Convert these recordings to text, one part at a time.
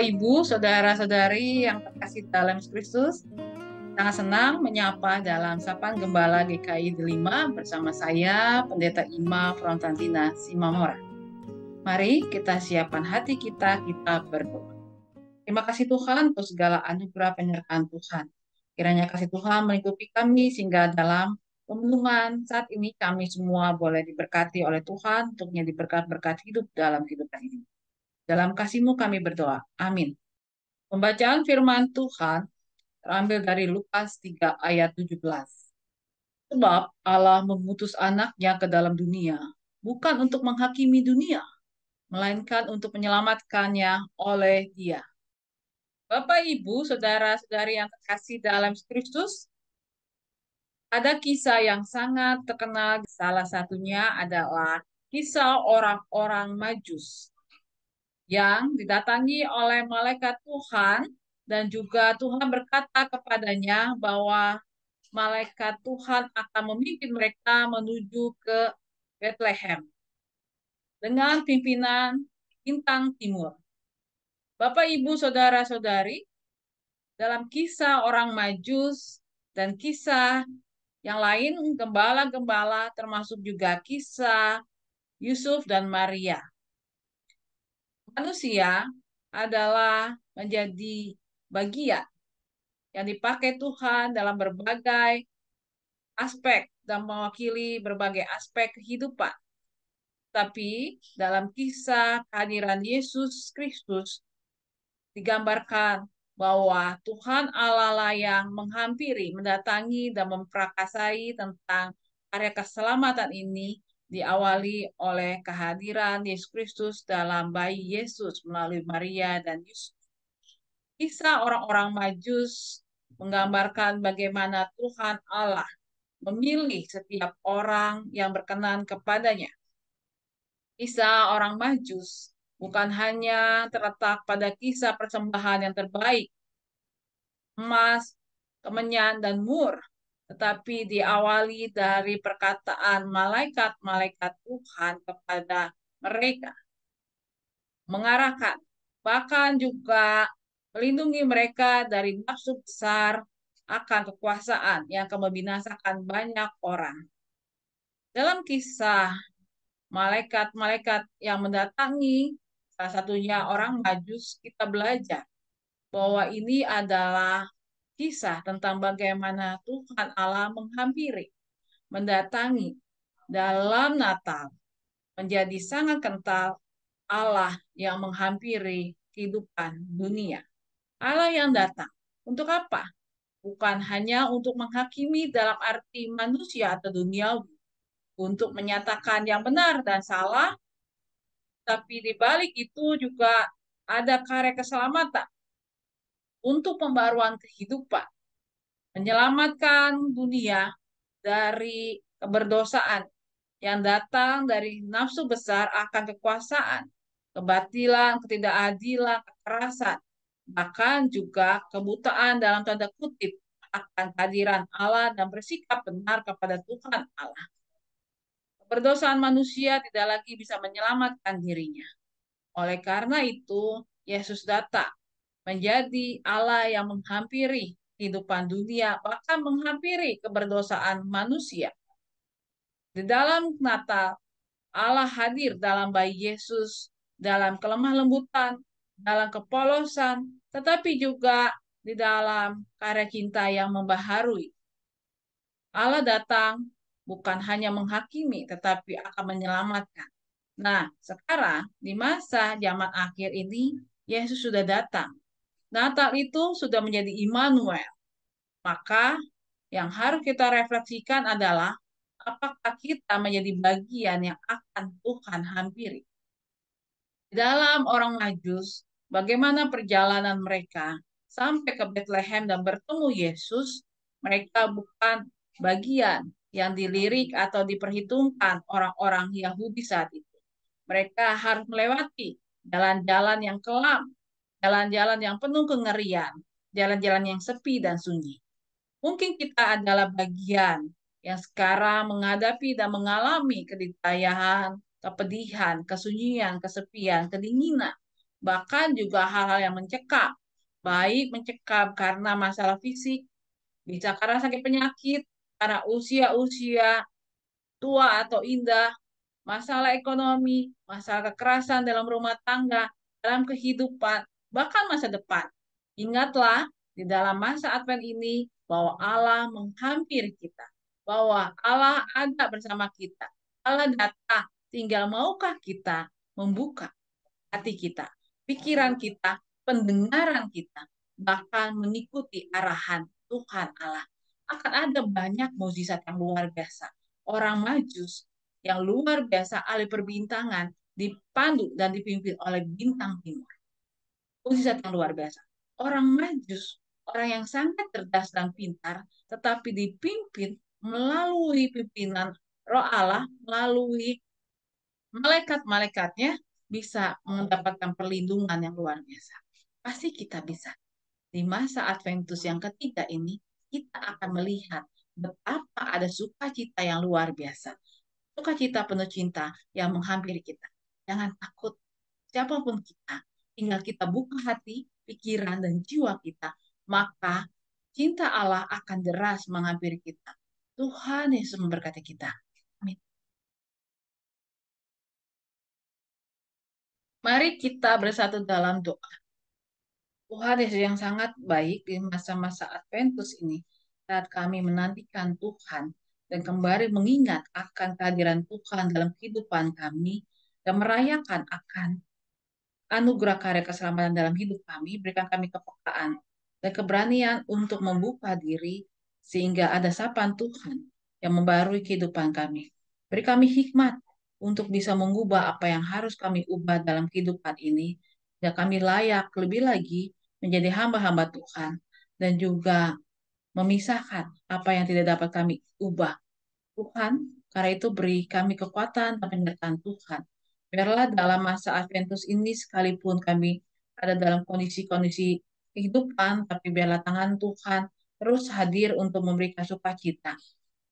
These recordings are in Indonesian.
Bapak, Ibu, saudara-saudari yang terkasih dalam Kristus, sangat senang menyapa dalam Sapaan Gembala GKI 5 bersama saya, Pendeta Ima Frontantina Simamora. Mari kita siapkan hati kita berdoa. Terima kasih Tuhan untuk segala anugerah penyertaan Tuhan. Kiranya kasih Tuhan melingkupi kami sehingga dalam pemenuhan saat ini kami semua boleh diberkati oleh Tuhan untuknya diberkat-berkat hidup dalam kehidupan ini. Dalam kasih-Mu kami berdoa. Amin. Pembacaan firman Tuhan terambil dari Lukas 3 ayat 17. Sebab Allah mengutus anaknya ke dalam dunia, bukan untuk menghakimi dunia, melainkan untuk menyelamatkannya oleh Dia. Bapak, Ibu, saudara-saudari yang terkasih dalam Kristus, ada kisah yang sangat terkenal. Salah satunya adalah kisah orang-orang Majus yang didatangi oleh malaikat Tuhan, dan juga Tuhan berkata kepadanya bahwa malaikat Tuhan akan memimpin mereka menuju ke Bethlehem dengan pimpinan bintang timur. Bapak, Ibu, saudara-saudari, dalam kisah orang Majus dan kisah yang lain, gembala-gembala, termasuk juga kisah Yusuf dan Maria, manusia adalah menjadi bagian yang dipakai Tuhan dalam berbagai aspek dan mewakili berbagai aspek kehidupan. Tapi dalam kisah kehadiran Yesus Kristus digambarkan bahwa Tuhan Allah lah yang menghampiri, mendatangi, dan memprakasai tentang karya keselamatan ini diawali oleh kehadiran Yesus Kristus dalam bayi Yesus melalui Maria dan Yusuf. Kisah orang-orang Majus menggambarkan bagaimana Tuhan Allah memilih setiap orang yang berkenan kepadanya. Kisah orang Majus bukan hanya terletak pada kisah persembahan yang terbaik, emas, kemenyan, dan mur, tetapi diawali dari perkataan malaikat-malaikat Tuhan kepada mereka, mengarahkan, bahkan juga melindungi mereka dari nafsu besar akan kekuasaan yang akan membinasakan banyak orang. Dalam kisah malaikat-malaikat yang mendatangi, salah satunya orang Majus, kita belajar bahwa ini adalah kisah tentang bagaimana Tuhan Allah menghampiri, mendatangi dalam Natal, menjadi sangat kental Allah yang menghampiri kehidupan dunia. Allah yang datang. Untuk apa? Bukan hanya untuk menghakimi dalam arti manusia atau duniawi, untuk menyatakan yang benar dan salah, tapi di balik itu juga ada karya keselamatan untuk pembaruan kehidupan, menyelamatkan dunia dari keberdosaan yang datang dari nafsu besar akan kekuasaan, kebatilan, ketidakadilan, kekerasan, bahkan juga kebutaan dalam tanda kutip akan kehadiran Allah dan bersikap benar kepada Tuhan Allah. Keberdosaan manusia tidak lagi bisa menyelamatkan dirinya. Oleh karena itu, Yesus datang menjadi Allah yang menghampiri kehidupan dunia, bahkan menghampiri keberdosaan manusia. Di dalam Natal, Allah hadir dalam bayi Yesus, dalam kelemah lembutan, dalam kepolosan, tetapi juga di dalam karya cinta yang membaharui. Allah datang bukan hanya menghakimi, tetapi akan menyelamatkan. Nah, sekarang di masa zaman akhir ini, Yesus sudah datang. Natal itu sudah menjadi Immanuel. Maka yang harus kita refleksikan adalah apakah kita menjadi bagian yang akan Tuhan hampiri. Dalam orang Majus, bagaimana perjalanan mereka sampai ke Bethlehem dan bertemu Yesus, mereka bukan bagian yang dilirik atau diperhitungkan orang-orang Yahudi saat itu. Mereka harus melewati jalan-jalan yang kelam, jalan-jalan yang penuh kengerian, jalan-jalan yang sepi dan sunyi. Mungkin kita adalah bagian yang sekarang menghadapi dan mengalami kediktayahan, kepedihan, kesunyian, kesepian, kedinginan, bahkan juga hal-hal yang mencekam, baik mencekam karena masalah fisik, bisa karena sakit penyakit, karena usia-usia tua atau indah, masalah ekonomi, masalah kekerasan dalam rumah tangga, dalam kehidupan, bahkan masa depan. Ingatlah, di dalam masa Advent ini, bahwa Allah menghampiri kita, bahwa Allah ada bersama kita. Allah datang, tinggal maukah kita membuka hati kita, pikiran kita, pendengaran kita, bahkan mengikuti arahan Tuhan Allah. Akan ada banyak mukjizat yang luar biasa. Orang Majus yang luar biasa, ahli perbintangan, dipandu dan dipimpin oleh bintang timur. Mukjizat yang luar biasa. Orang Majus, orang yang sangat cerdas dan pintar, tetapi dipimpin melalui pimpinan Roh Allah, melalui malaikat-malaikatnya, bisa mendapatkan perlindungan yang luar biasa. Pasti kita bisa. Di masa Adventus yang ketiga ini, kita akan melihat betapa ada sukacita yang luar biasa. Sukacita penuh cinta yang menghampiri kita. Jangan takut, siapapun kita. Tinggal kita buka hati, pikiran, dan jiwa kita. Maka cinta Allah akan deras menghampiri kita. Tuhan Yesus memberkati kita. Amin. Mari kita bersatu dalam doa. Tuhan Yesus yang sangat baik di masa-masa Adventus ini, saat kami menantikan Tuhan dan kembali mengingat akan kehadiran Tuhan dalam kehidupan kami dan merayakan akan anugerah karya keselamatan dalam hidup kami, berikan kami kepekaan dan keberanian untuk membuka diri sehingga ada sapaan Tuhan yang membarui kehidupan kami. Beri kami hikmat untuk bisa mengubah apa yang harus kami ubah dalam kehidupan ini, dan kami layak lebih lagi menjadi hamba-hamba Tuhan dan juga memisahkan apa yang tidak dapat kami ubah. Tuhan, karena itu beri kami kekuatan dan penyertaan Tuhan. Biarlah dalam masa Adventus ini sekalipun kami ada dalam kondisi-kondisi kehidupan, tapi biarlah tangan Tuhan terus hadir untuk memberikan sukacita.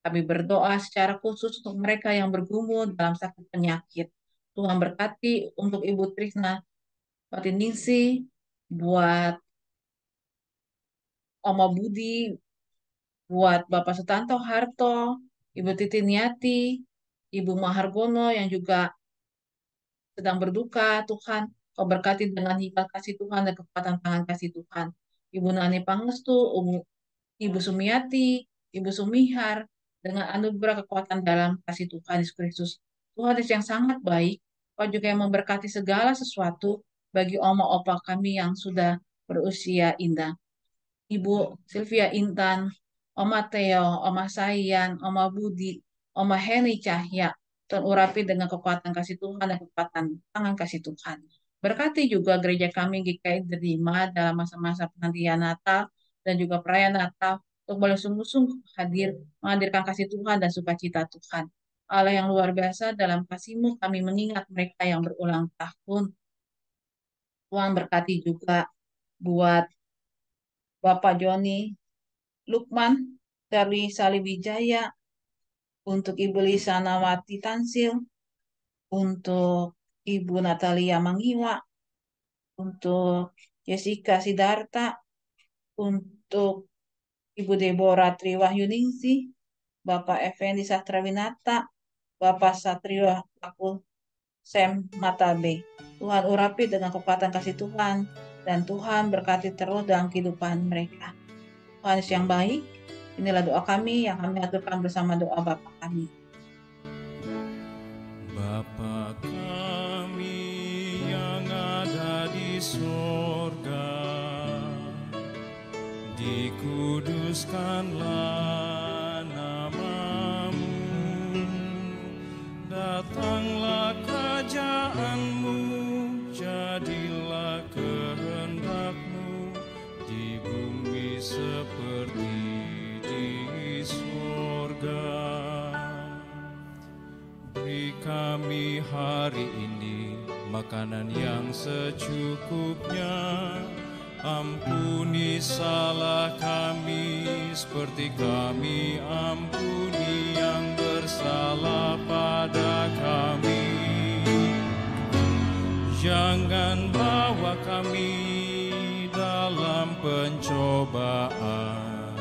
Kami berdoa secara khusus untuk mereka yang bergumul dalam sakit penyakit. Tuhan berkati untuk Ibu Trisna Patiningsih, buat Oma Budi, buat Bapak Sutanto Harto, Ibu Titiniati, Ibu Mahargono yang juga sedang berduka. Tuhan, Kau berkati dengan hikmat kasih Tuhan dan kekuatan tangan kasih Tuhan. Ibu Nani Pangestu, Ibu Sumiati, Ibu Sumihar, dengan anugerah kekuatan dalam kasih Tuhan Yesus Kristus. Tuhan Yesus yang sangat baik, Kau juga yang memberkati segala sesuatu bagi oma opa kami yang sudah berusia indah. Ibu Sylvia Intan, Oma Theo, Oma Sayan, Oma Budi, Oma Heni Cahya, Tuhan urapi dengan kekuatan kasih Tuhan dan kekuatan tangan kasih Tuhan. Berkati juga gereja kami GKI Derima dalam masa-masa penantian Natal dan juga perayaan Natal untuk boleh sungguh-sungguh hadir, menghadirkan kasih Tuhan dan sukacita Tuhan. Allah yang luar biasa, dalam kasih-Mu kami mengingat mereka yang berulang tahun. Tuhan berkati juga buat Bapak Joni Lukman dari Saliwijaya, untuk Ibu Lisa Nawati Tansil, untuk Ibu Natalia Mangiwa, untuk Jessica Sidarta, untuk Ibu Deborah Triwahyuningsih, Bapak Effendi Sastrawinata, Bapak Satrio Aku Sem Matabe. Tuhan urapi dengan kekuatan kasih Tuhan, dan Tuhan berkati terus dalam kehidupan mereka. Tuhan yang baik, inilah doa kami yang kami aturkan bersama doa Bapa kami. Bapa kami yang ada di sorga, dikuduskanlah nama-Mu, datanglah kerajaan-Mu, jadilah kehendak-Mu di bumi seperti di sorga. Beri kami hari ini makanan yang secukupnya. Ampuni salah kami seperti kami ampuni yang bersalah pada kami. Jangan bawa kami dalam pencobaan,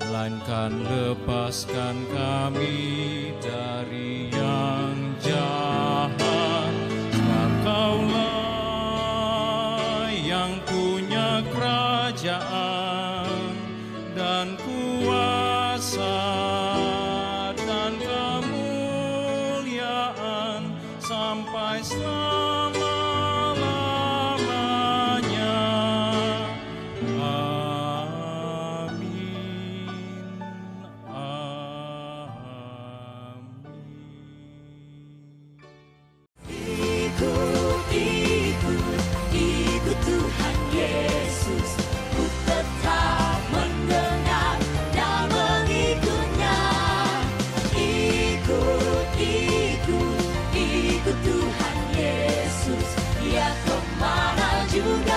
melainkan lepaskan kami dari yang jahat. Sebab Kaulah yang punya kerajaan dan kuasa dan kemuliaan sampai selama-lamanya. Amin. Amin. Ikut Tuhan Yesus, ku tetap mendengar dan mengikutnya. Ikut Tuhan Yesus, Dia kemana juga